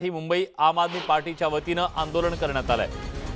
ही मुंबई आम आदमी पार्टीच्या वतीनं आंदोलन करण्यात आलंय।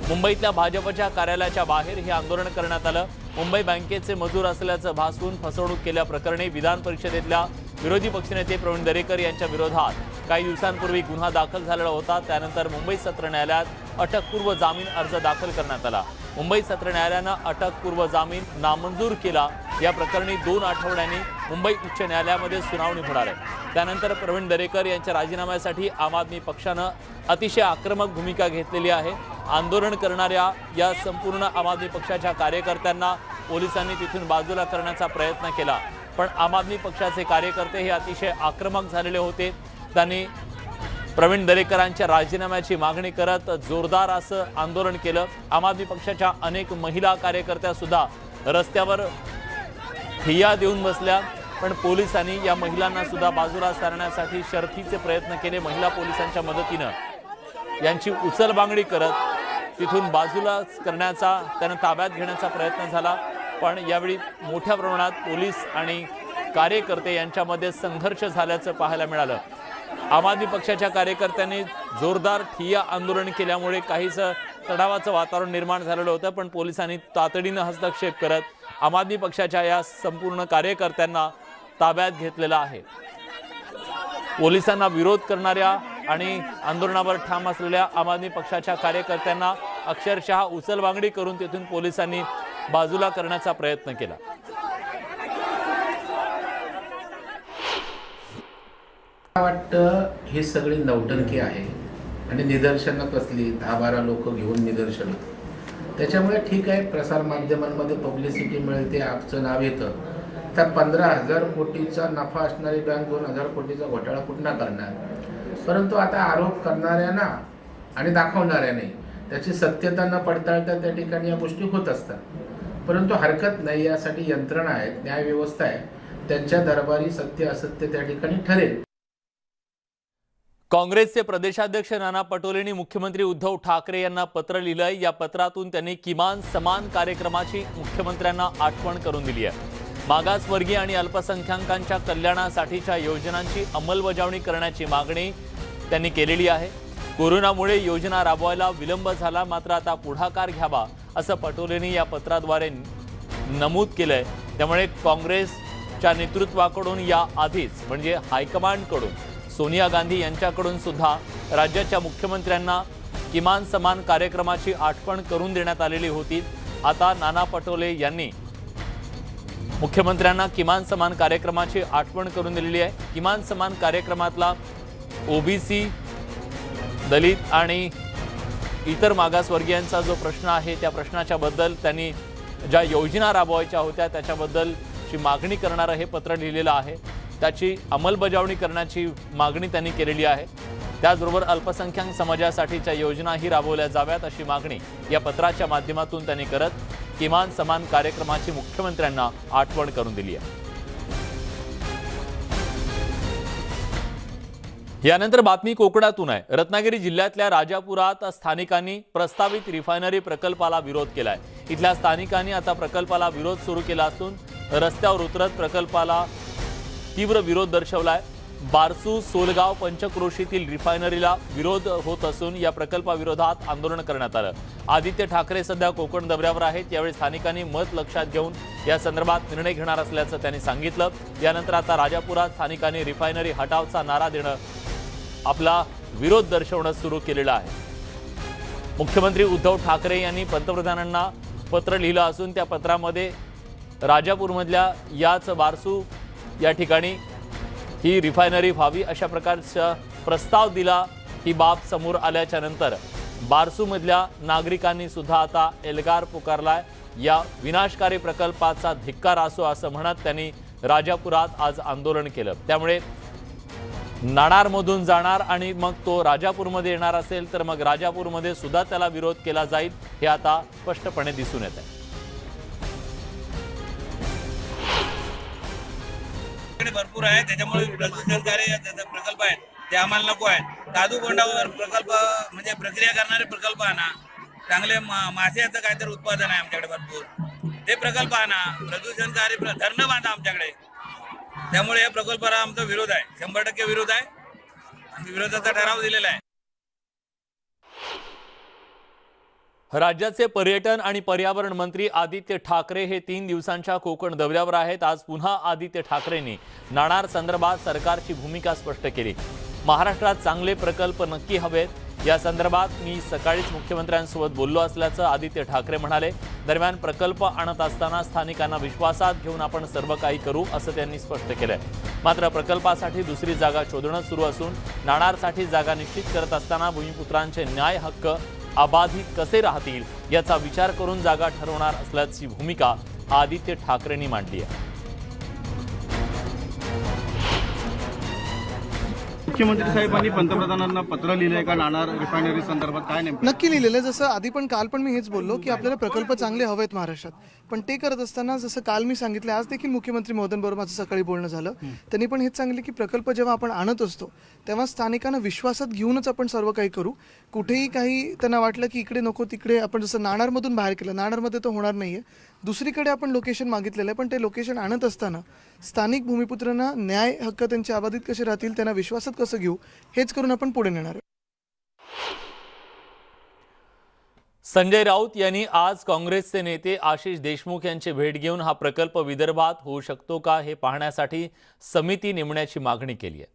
मुंबईतल्या भाजपच्या कार्यालयाच्या बाहेर हे आंदोलन करण्यात आलं। मुंबई बँकेचे मजूर असल्याचं भासवून फसवणूक केल्याप्रकरणी विधान परिषदेतल्या विरोधी पक्षनेते प्रवीण दरेकर यांच्या विरोधात काही दिवसांपूर्वी गुन्हा दाखल झालेला होता। त्यानंतर मुंबई सत्र न्यायालयात अटकपूर्व जामीन अर्ज दाखल करण्यात आला। मुंबई सत्र न्यायालयानं अटकपूर्व जामीन नामंजूर केला। या प्रकरणी 2 आठवड्यांनी मुंबई उच्च न्यायालयामध्ये सुनावणी होणार आहे। त्यानंतर प्रवीण दरेकर यांच्या राजीनाम्यासाठी आम आदमी पक्षानं अतिशय आक्रमक भूमिका घेतलेली आहे। आंदोलन करणाऱ्या या संपूर्ण आम आदमी पक्षाच्या कार्यकर्त्यांना पोलिसांनी तिथून बाजूला करण्याचा प्रयत्न केला, पण आम आदमी पक्षाचे कार्यकर्ते हे अतिशय आक्रमक झालेले होते। त्यांनी प्रवीण दरेकरांच्या राजीनाम्याची मागणी करत जोरदार असं आंदोलन केलं। आम आदमी पक्षाच्या अनेक महिला कार्यकर्त्या सुद्धा रस्त्यावर ठिय्या देऊन बसल्या, पण पोलिसांनी या महिलांना सुद्धा बाजूला सारण्यासाठी शर्थीचे प्रयत्न केले। महिला पोलिसांच्या मदतीनं यांची उचलबांगडी करत तिथून बाजूला करण्याचा, त्यांना ताब्यात घेण्याचा प्रयत्न झाला, पण यावेळी मोठ्या प्रमाणात पोलीस आणि कार्यकर्ते यांच्यामध्ये संघर्ष झाल्याचं पाहायला मिळालं। आम आदमी पक्षाच्या कार्यकर्त्यांनी जोरदार ठिय्या आंदोलन केल्यामुळे काहीच तणावाचं वातावरण निर्माण झालेलं होतं, पण पोलिसांनी तातडीनं हस्तक्षेप करत आम आदमी पक्षाच्या या संपूर्ण कार्यकर्त्यांना ताब्यात घेतलेला आहे। पोलिसांना विरोध करणाऱ्या आणि आंदोलनावर ठाम असलेल्या आम आदमी पक्षाच्या कार्यकर्त्यांना अक्षरशः उचलबांगडी करून तिथून पोलिसांनी बाजूला करण्याचा प्रयत्न केला। वाटतं हे सगळी नौटंकी आहे आणि निदर्शनं कसली 10-12 लोक घेऊन निदर्शन, त्याच्यामुळे ठीक आहे प्रसार माध्यमांमध्ये पब्लिसिटी मिळते, आपचं नाव येतं। तर 15,000 कोटीचा नफा असणारी बँक 2,000 कोटीचा घोटाळा कुठं करणार? परंतु आता आरोप करणाऱ्यांना आणि दाखवणाऱ्याने त्याची सत्यता न पडताळता त्या ठिकाणी या गोष्टी होत असतात, परंतु हरकत नाही, यासाठी यंत्रणा आहेत, न्यायव्यवस्था आहे, त्यांच्या दरबारी सत्य असत्य त्या ठिकाणी ठरेल। काँग्रेसचे प्रदेशाध्यक्ष नाना पटोलेंनी मुख्यमंत्री उद्धव ठाकरे यांना पत्र लिहिलंय। या पत्रातून त्यांनी किमान समान कार्यक्रमाची मुख्यमंत्र्यांना आठवण करून दिली आहे। मागासवर्गीय आणि अल्पसंख्याकांच्या कल्याणासाठीच्या योजनांची अंमलबजावणी करण्याची मागणी त्यांनी केलेली आहे। कोरोनामुळे योजना राबवायला विलंब झाला, मात्र आता पुढाकार घ्यावा असं पटोलेंनी या पत्राद्वारे नमूद केलंय। त्यामुळे काँग्रेसच्या नेतृत्वाकडून या आधीच म्हणजे हायकमांडकडून सोनिया गांधी यांच्याकडून सुद्धा राज्याच्या मुख्यमंत्र्यांना किमान समान कार्यक्रमाची आठवण करून देण्यात आलेली होती। आता नाना पटोले यांनी मुख्यमंत्र्यांना किमान समान कार्यक्रमाची आठवण करून दिलेली आहे। किमान समान कार्यक्रमातला ओबीसी, दलित आणि इतर मागासवर्गीयांचा जो प्रश्न आहे त्या प्रश्नाच्या बद्दल त्यांनी ज्या योजना राबवायच्या होत्या त्याच्याबद्दलची मागणी करणारं हे पत्र लिहिलेलं आहे। त्याची अंमलबजावणी करण्याची मागणी त्यांनी केलेली आहे। त्याचबरोबर अल्पसंख्याक समाजासाठीच्या योजनाही राबवल्या जाव्यात अशी मागणी या पत्राच्या माध्यमातून त्यांनी करत किमान समान कार्यक्रमाची मुख्यमंत्र्यांना आठवण करून दिली आहे। यानंतर बातमी कोकणातून आहे। रत्नागिरी जिल्ह्यातल्या राजापुरात स्थानिकांनी प्रस्तावित रिफायनरी प्रकल्पाला विरोध केलाय। इथल्या स्थानिकांनी आता प्रकल्पाला विरोध सुरू केला असून रस्त्यावर उतरत प्रकल्पाला तीव्र विरोध दर्शवलाय। बारसू, सोलगाव, पंचक्रोशीतील रिफायनरीला विरोध होत असून या प्रकल्पाविरोधात आंदोलन करण्यात आलं। आदित्य ठाकरे सध्या कोकण दौऱ्यावर आहेत, यावेळी स्थानिकांनी मत लक्षात घेऊन या संदर्भात निर्णय घेणार असल्याचं त्यांनी सांगितलं। यानंतर आता राजापुरात स्थानिकांनी रिफायनरी हटावचा नारा देणं, आपला विरोध दर्शवणं सुरू केलेलं आहे। मुख्यमंत्री उद्धव ठाकरे यांनी पंतप्रधानांना पत्र लिहिलं असून त्या पत्रामध्ये राजापूरमधल्या याच बारसू या ठिकाणी ही रिफायनरी व्हावी अशा प्रकारचा प्रस्ताव दिला। ही बाब समोर आल्याच्या नंतर बारसूमधल्या नागरिकांनी सुद्धा आता एल्गार पुकारलाय। या विनाशकारी प्रकल्पाचा धिक्कार असो असं म्हणत त्यांनी राजापुरात आज आंदोलन केलं। त्यामुळे नाणारमधून जाणार आणि मग तो राजापूरमध्ये येणार असेल तर मग राजापूरमध्ये सुद्धा त्याला विरोध केला जाईल, हे आता स्पष्टपणे दिसून येत आहे। भरपूर आहे, त्याच्यामुळे प्रदूषणकारी प्रकल्प आहेत ते आम्हाला नको आहेत। दादूगोंडावर प्रकल्प म्हणजे प्रक्रिया करणारे प्रकल्प आणा, चांगले मासेचं काहीतरी उत्पादन आहे आमच्याकडे भरपूर, ते प्रकल्प आणा। प्रदूषणकारी धरणं बांधा आमच्याकडे, त्यामुळे या प्रकल्पाला आमचा विरोध आहे, 100% विरोध आहे। आम्ही विरोधाचा ठराव दिलेला आहे। राज्याचे पर्यटन आणि पर्यावरण मंत्री आदित्य ठाकरे हे 3 दिवसांच्या कोकण दौऱ्यावर आहेत। आज पुन्हा आदित्य ठाकरेंनी नाणार संदर्भात सरकारची भूमिका स्पष्ट केली। महाराष्ट्रात चांगले प्रकल्प नक्की हवेत या संदर्भात मी सकाळीच मुख्यमंत्र्यांसोबत बोललो असल्याचं आदित्य ठाकरे म्हणाले। दरम्यान प्रकल्प आणत असताना स्थानिकांना विश्वासात घेऊन आपण सर्व काही करू असं त्यांनी स्पष्ट केलंय। मात्र प्रकल्पासाठी दुसरी जागा शोधणं सुरू असून नाणारसाठी जागा निश्चित करत असताना भूमिपुत्रांचे न्याय हक्क अबाधित कसे राहतील याचा विचार करून जागा ठरवणार असल्याची भूमिका आदित्य ठाकरेंनी मांडली आहे। मुख्यमंत्री साहेबांनी पंतप्रधानांना पत्र लिहिलंय का नाणार रिफायनरी संदर्भात? काय नेमकं नक्की लिहिलेलं आहे। जसं आधी पण काल पण मी हेच बोललो की आपल्याला प्रकल्प चांगले हवेत महाराष्ट्रात, पण ते करत असताना जसं काल मी सांगितलं, आज देखील मुख्यमंत्री महोदयांबरोबर माझं सकाळी बोलणं झालं, त्यांनी पण हेच सांगितलं की प्रकल्प जेव्हा आपण आणत असतो तेव्हा स्थानिकांना विश्वासात घेऊनच आपण सर्व काही करू। कुठेही काही त्यांना वाटलं की इकडे नको तिकडे, आपण जसं नाणारमधून बाहेर केलं, नाणारमध्ये तो होणार नाहीये, दुसरीकडे आपण लोकेशन मागितलेलं आहे, पण ते लोकेशन आणत असताना स्थानिक भूमिपुत्रांना न्याय हक्क त्यांचे अबाधित कसे राहतील, त्यांना विश्वासात कसं घेऊ, हेच करून आपण पुढे नेणार आहे। संजय राऊत यांनी आज काँग्रेसचे नेते आशिष देशमुख यांची भेट घेऊन हा प्रकल्प विदर्भात होऊ शकतो का हे पाहण्यासाठी समिती नेमण्याची मागणी केली आहे।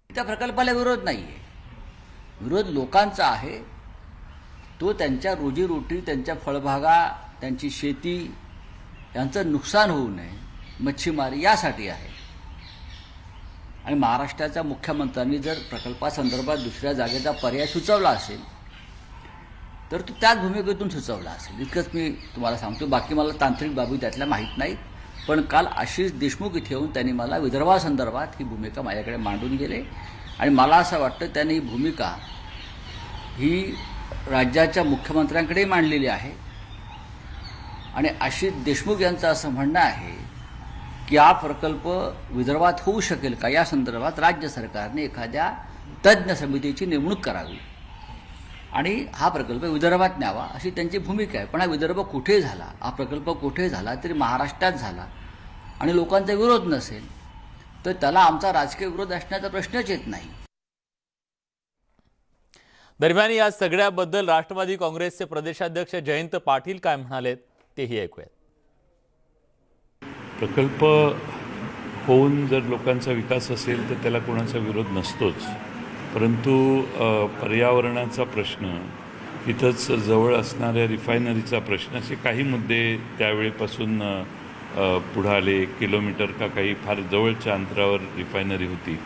त्या प्रकल्पाला विरोध नाहीये, विरोध लोकांचा आहे। तो त्यांच्या रोजीरोटी, त्यांच्या फळबागा, त्यांची शेती यांचं नुकसान होऊ नये, मच्छीमारी यासाठी आहे। आणि महाराष्ट्राच्या मुख्यमंत्र्यांनी जर प्रकल्पासंदर्भात दुसऱ्या जागेचा पर्याय सुचवला असेल तर तो त्याच भूमिकेतून सुचवला असेल, इतकंच मी तुम्हाला सांगतो। बाकी मला तांत्रिक बाबी त्यातल्या माहीत नाहीत, पण काल आशिष देशमुख इथे येऊन त्यांनी मला विदर्भासंदर्भात ही भूमिका माझ्याकडे मांडून गेले आणि मला असं वाटतं त्यांनी ही भूमिका ही राज्याच्या मुख्यमंत्र्यांकडे मांडलेली आहे। आणि आशिष देशमुख यांचं असं म्हणणं आहे की हा प्रकल्प विदर्भात होऊ शकेल का या संदर्भात राज्य सरकारने एखाद्या तज्ज्ञ समितीची नेमणूक करावी आणि हा प्रकल्प विदर्भात न्यावा अशी त्यांची भूमिका आहे। पण हा विदर्भ कुठे झाला, हा प्रकल्प कुठे झाला तरी महाराष्ट्रात झाला आणि लोकांचा विरोध नसेल तर त्याला आमचा राजकीय विरोध असण्याचा प्रश्नच येत नाही। दरम्यान या सगळ्याबद्दल राष्ट्रवादी काँग्रेसचे प्रदेशाध्यक्ष जयंत पाटील काय म्हणालेत तेही ऐकूयात। प्रकल्प होऊन जर लोकांचा विकास असेल तर त्याला कोणाचा विरोध नसतोच, परंतु पर्यावरणाचा प्रश्न, इथंच जवळ असणाऱ्या रिफायनरीचा प्रश्न, असे काही मुद्दे त्यावेळेपासून पुढे आले। किलोमीटर का काही फार जवळच्या अंतरावर रिफायनरी होती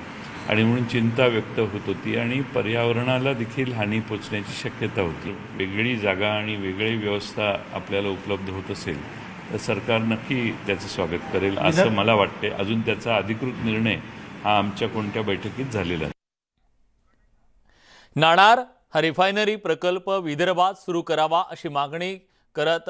आणि म्हणून चिंता व्यक्त होत होती आणि पर्यावरणाला देखील हानी पोचण्याची शक्यता होती। वेगळी जागा आणि वेगळी व्यवस्था आपल्याला उपलब्ध होत असेल तर सरकार नक्की त्याचं स्वागत करेल असं मला वाटते। अजून त्याचा अधिकृत निर्णय हा आमच्या कोणत्या बैठकीत झालेला नाही। नाणार हा रिफायनरी प्रकल्प विदर्भात सुरू करावा अशी मागणी करत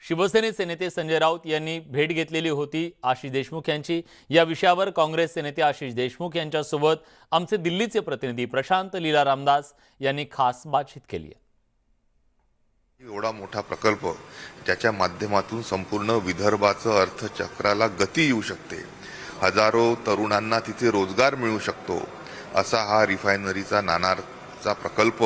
शिवसेनेचे नेते संजय राऊत यांनी भेट घेतलेली होती आशिष देशमुख यांची। या विषयावर काँग्रेसचे नेते आशिष देशमुख यांच्यासोबत आमचे दिल्लीचे प्रतिनिधी प्रशांत लीला रामदास यांनी खास बातचीत केली आहे। एवढा मोठा प्रकल्प ज्याच्या माध्यमातून संपूर्ण विदर्भाचं अर्थचक्राला गती येऊ शकते, हजारो तरुणांना तिथे रोजगार मिळू शकतो, असा हा रिफायनरीचा नाणारचा प्रकल्प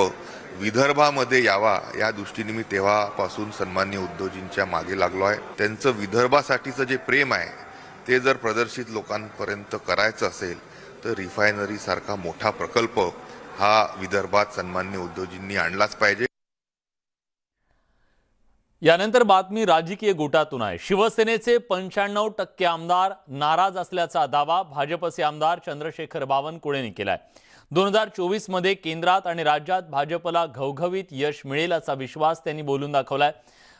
विदर्भामध्ये यावा या दृष्टीने मी तेव्हापासून सन्माननीय उद्धवजींच्या मागे लागलो आहे। त्यांचं विदर्भासाठीचं जे प्रेम आहे ते जर प्रदर्शित लोकांपर्यंत करायचं असेल तर रिफायनरी सारखा मोठा प्रकल्प हा विदर्भात सन्माननीय उद्धवजींनी आणलाच पाहिजे। यानंतर बातमी राजकीय गोटातून आहे। शिवसेनेचे 95% आमदार नाराज असल्याचा दावा भाजपचे आमदार चंद्रशेखर बावनकुळेंनी केलाय। 2024 मध्ये केंद्रात आणि राज्यात भाजपला घवघवीत यश मिळेल असा विश्वास त्यांनी बोलून दाखवलाय।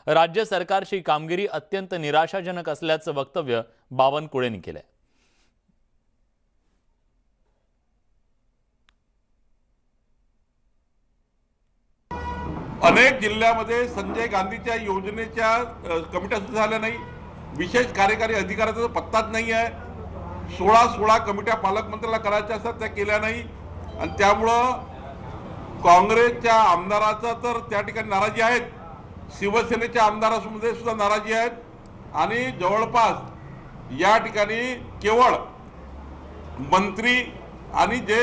राज्य सरकारची कामगिरी अत्यंत निराशाजनक असल्याचं वक्तव्य बावनकुळेंनी केलंय। अनेक जिल्ह्यामध्ये संजय गांधीच्या योजनेच्या कमिट्या सुद्धा झाल्या नाही, विशेष कार्यकारी अधिकाऱ्याचा पत्ताच नाही आहे। 16 कमिट्या पालकमंत्र्याला करायच्या असतात त्या केल्या नाही आणि त्यामुळं काँग्रेसच्या आमदाराचं तर त्या ठिकाणी नाराजी आहेत, शिवसेनेच्या आमदारांमध्ये सुद्धा नाराजी आहेत आणि जवळपास या ठिकाणी केवळ मंत्री आणि जे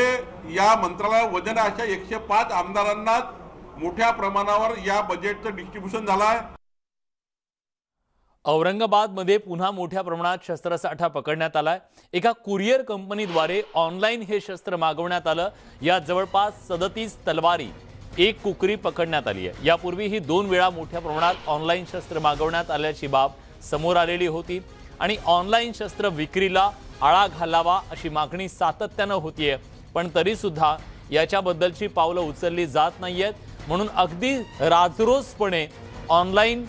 या मंत्रालयात वजन आहे अशा 105 आमदारांना मोठ्या प्रमाणावर या बजेटचं डिस्ट्रीब्युशन झालं आहे. औरंगाबादमध्ये पुन्हा मोठ्या प्रमाणात शस्त्रसाठा पकडण्यात आलाय. एका कुरिअर कंपनीद्वारे ऑनलाईन हे शस्त्र मागवण्यात आलं. यात जवळपास 37 तलवारी, 1 कुकरी पकडण्यात आली आहे. यापूर्वीही 2 वेळा मोठ्या प्रमाणात ऑनलाईन शस्त्र मागवण्यात आल्याची बाब समोर आलेली होती आणि ऑनलाईन शस्त्र विक्रीला आळा घालावा अशी मागणी सातत्यानं होतीये. पण तरी सुद्धा याच्याबद्दलची पावलं उचलली जात नाहीयेत. म्हणून अगदी राजरोसपणे ऑनलाईन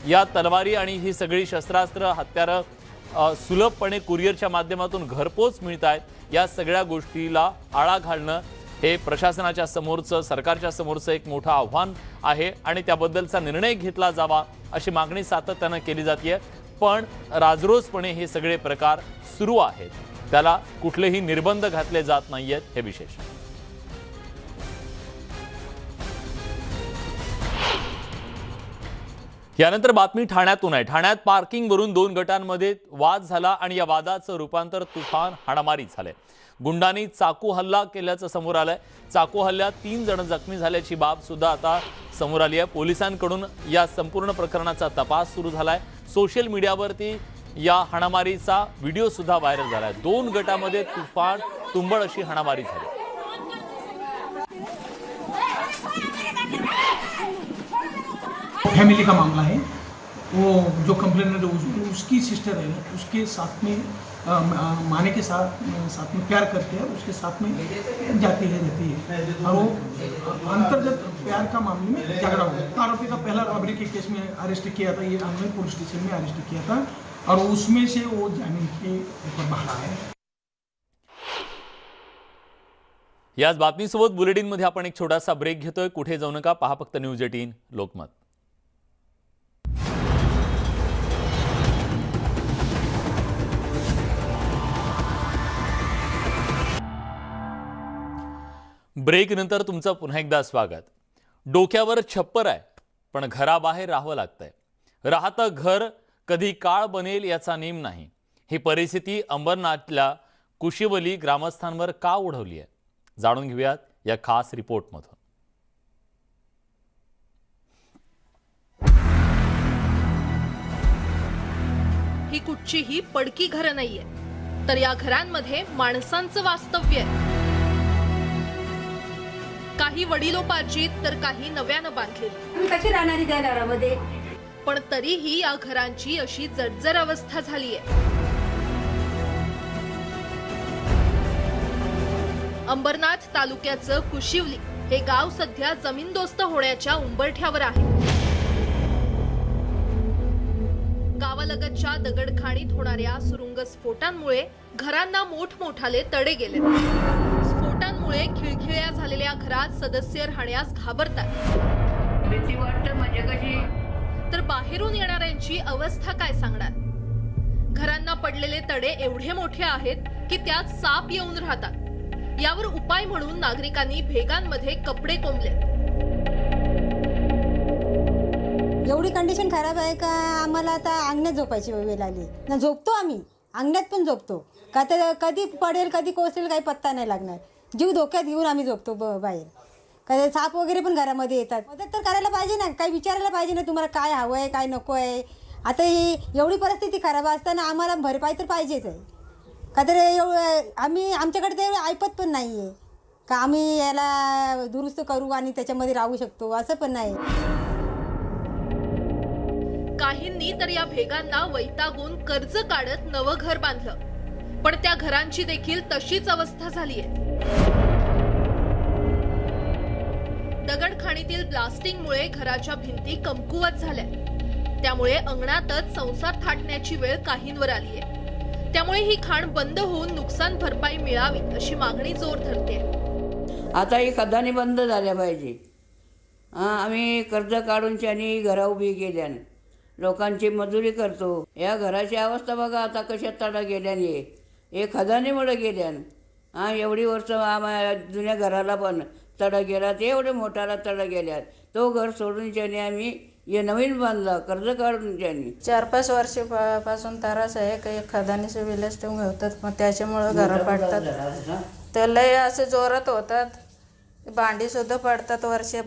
या तलवारी आणि ही सगळी शस्त्रास्त्र, हत्यारं सुलभपणे कुरिअरच्या माध्यमातून घरपोच मिळत आहेत. या सगळ्या गोष्टीला आळा घालणं हे प्रशासनाच्या समोरचं, सरकारच्या समोरचं एक मोठं आव्हान आहे आणि त्याबद्दलचा निर्णय घेतला जावा अशी मागणी सातत्यानं केली जाते. पण राजरोसपणे हे सगळे प्रकार सुरू आहेत, त्याला कुठलेही निर्बंध घातले जात नाहीयेत, हे विशेष. यानंतर बातमी ठाण्यातून आहे. ठाण्यात पार्किंगवरून 2 गटांमध्ये वाद झाला आणि या वादाचं रूपांतर तुफान हाणामारीत झालंय. गुंडांनी चाकू हल्ला केल्याचं समोर आलंय. चाकू हल्ल्यात 3 जण जखमी झाल्याची बाब सुद्धा आता समोर आली आहे. पोलिसांकडून या संपूर्ण प्रकरणाचा तपास सुरू झालाय. सोशल मीडियावरती या हाणामारीचा व्हिडिओ सुद्धा व्हायरल झालाय. 2 गटामध्ये तुंबळ अशी हाणामारी झाली. फैमिली का मामला है. वो जो कंप्लेनेंट है उसकी सिस्टर है, उसके साथ में माने के साथ में प्यार करते हैं, उसके साथ में जाती है रहती है और वो अंतर्गत प्यार का मामले में झगड़ा हो गया. आरोपी का पहला रॉबरी के केस में अरेस्ट किया था, ये हमने पुलिस स्टेशन में अरेस्ट किया था और उसमें से वो जामीन के ऊपर बाहर आया है. याच बातमीसोबत बुलेटिनमध्ये आपण एक छोटासा ब्रेक घेतोय. कुठे जाऊ नका, पहा फक्त न्यूज 18 लोकमत. ब्रेक नंतर तुमचं पुन्हा एकदा स्वागत. डोक्यावर छप्पर आहे पण घराबाहेर राहावं लागतंय. राहतं घर कधी काळ बनेल याचा नेम नाही. ही परिस्थिती अंबरनाथला कुशिवली ग्रामस्थांवर का ओढवली आहे, जाणून घेऊयात या खास रिपोर्टमधून. ही कुठचीही पडकी घरं नाहीये, तर या घरांमध्ये माणसांचं वास्तव्य आहे. काही वडिलोपार्जित तर काही नव्यानं बांधलेली. कशी राहणारी त्या घरामध्ये, पण तरीही या घरांची अशी जर्जर अवस्था झालीय. अंबरनाथ तालुक्याचं कुशिवली हे गाव सध्या जमीनदोस्त होण्याच्या उंबरठ्यावर आहे. गावालगतच्या दगडखाणीत होणाऱ्या सुरुंग स्फोटांमुळे घरांना मोठमोठाले तडे गेले. स्फोटांमुळे खिळखिळ्या झालेल्या घरात सदस्य राहण्यास घाबरतात. भीती वाटते म्हणजे कशी, तर बाहेरून येणाऱ्यांची अवस्था काय सांगणार. घरांना पडलेले तडे एवढे मोठे आहेत की त्यात साप येऊन राहतात. यावर उपाय म्हणून नागरिकांनी भेगांमध्ये कपडे कोंबले. एवढी कंडिशन खराब आहे का आम्हाला आता अंगणात झोपायची वेळ आली ना. झोपतो आम्ही अंगणात पण झोपतो का, तर कधी पडेल कधी कोसळेल काही पत्ता नाही लागणार. जीव धोक्यात घेऊन आम्ही झोपतो बाहेर. कधी साप वगैरे पण घरामध्ये येतात. मदत तर करायला पाहिजे ना, काही विचारायला पाहिजे ना, तुम्हाला काय हवं आहे काय नको आहे. आता ही एवढी परिस्थिती खराब असताना आम्हाला भरपाई तर पाहिजेच आहे का. तर आम्ही आमच्याकडे ते ऐपत पण नाही आहे का आम्ही याला दुरुस्त करू आणि त्याच्यामध्ये राहू शकतो, असं पण नाही. काहींनी तर या भेगांना वैतागून कर्ज काढत नवं घर बांधलं, पण त्या घरांची देखील तशीच अवस्था झालीय. दगडखाणीतील ब्लास्टिंगमुळे घराच्या भिंती कमकुवत झाल्या. त्यामुळे अंगणातच संसार थाटण्याची वेळ काहींवर आलीय. त्यामुळे ही खाण बंद होऊन नुकसान भरपाई मिळावी अशी मागणी जोर धरते. आता ही खदानी बंद झाल्या पाहिजे. आम्ही कर्ज काढून त्यांनी घरा उभी केल्यान लोकांची मजुरी करतो. या घराची अवस्था बघा आता कशा तडा गेल्याने, हे खदानीमुळे गेल्यान. एवढी वर्ष जुन्या घराला पण तडा गेला, ते एवढे मोठाला तडा गेल्यात. तो घर सोडून त्याने आम्ही हे नवीन बांधला कर्ज काढून त्यांनी. 4-5 वर्षापासून त्रास आहे. काही खदानीचे विलास ठेवून होतात, मग त्याच्यामुळं घरं पाडतात. तर लय असे जोरात होतात भांडी सुद्धा पडतात वर्षा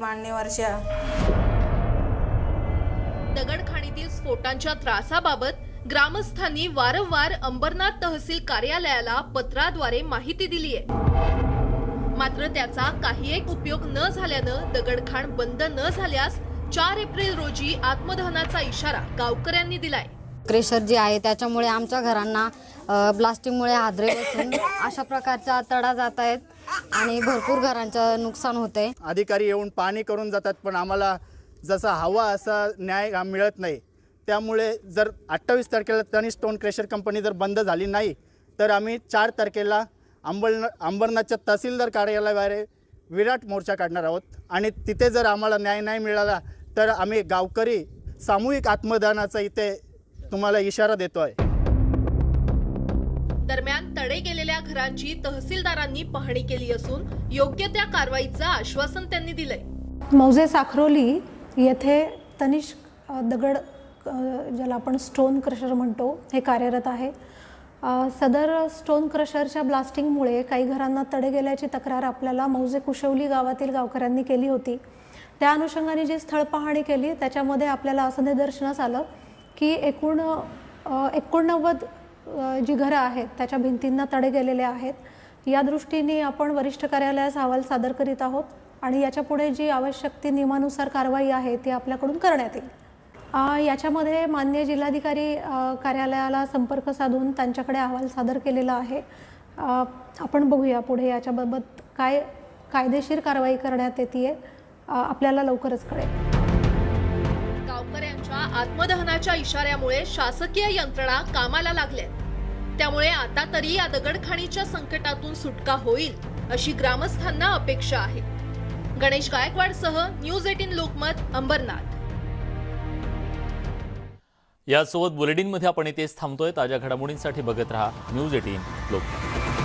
दगडखाणीतील स्फोटांच्या त्रासाबाबत ग्रामस्थांनी वारंवार अंबरनाथ तहसील कार्यालयाला पत्राद्वारे माहिती दिली आहे. मात्र त्याचा काही एक उपयोग न झाल्यानं दगडखाण बंद न झाल्यास 4 एप्रिल रोजी आत्मदहनाचा इशारा गावकऱ्यांनी दिलाय. क्रेशर जे आहे त्याच्यामुळे आमच्या घरांना ब्लास्टिंगमुळे हादरे बसून अशा प्रकारच्या तडा जात आहेत आणि भरपूर घरांचं नुकसान होतंय. अधिकारी येऊन पाहणी करून जातात, पण आम्हाला जसा हवा असा न्याय मिळत नाही. त्यामुळे जर 28 तारखेला तनिष स्टोन क्रेशर कंपनी जर बंद झाली नाही तर आम्ही 4 तारखेला अंबरनाथच्या तहसीलदार कार्यालयावर विराट मोर्चा काढणार आहोत आणि तिथे जर आम्हाला न्याय नाही मिळाला तर आम्ही गावकरी सामूहिक आत्मदानाचा इथे तुम्हाला इशारा देतो आहे. दरम्यान तडे गेलेल्या घरांची तहसीलदारांनी पाहणी केली असून योग्य त्या कारवाईचं आश्वासन त्यांनी दिलंय. मौजे साखरोली येथे तनिष दगड ज्याला आपण स्टोन क्रशर म्हणतो हे कार्यरत आहे. सदर स्टोन क्रशरच्या ब्लास्टिंगमुळे काही घरांना तडे गेल्याची तक्रार आपल्याला मौजे कुशवली गावातील गावकऱ्यांनी केली होती. त्या अनुषंगाने जी स्थळ पाहणी केली त्याच्यामध्ये आपल्याला असं निदर्शनास आलं की 89 जी घरं आहेत त्याच्या भिंतींना तडे गेलेले आहेत. या दृष्टीने आपण वरिष्ठ कार्यालयास अहवाल सादर करीत आहोत आणि याच्यापुढे जी आवश्यक ती नियमानुसार कारवाई आहे ती आपल्याकडून करण्यात येईल. याच्यामध्ये माननीय जिल्हाधिकारी कार्यालयाला संपर्क साधून त्यांच्याकडे अहवाल सादर केलेला आहे. आपण बघूया पुढे याच्याबाबत काय कायदेशीर कारवाई करण्यात येते आपल्याला लवकरच कळेल. गावकऱ्यांच्या आत्मदहनाच्या इशाऱ्यामुळे शासकीय यंत्रणा कामाला लागल्या. त्यामुळे आता तरी या दगडखाणीच्या संकटातून सुटका होईल अशी ग्रामस्थांना अपेक्षा आहे. गणेश गायकवाडसह न्यूज 18 लोकमत, अंबरनाथ. यासोबत बुलेटिनमध्ये आपण इथेच थांबतोय. ताज्या घडामोडींसाठी बघत रहा न्यूज 18 लोकमत.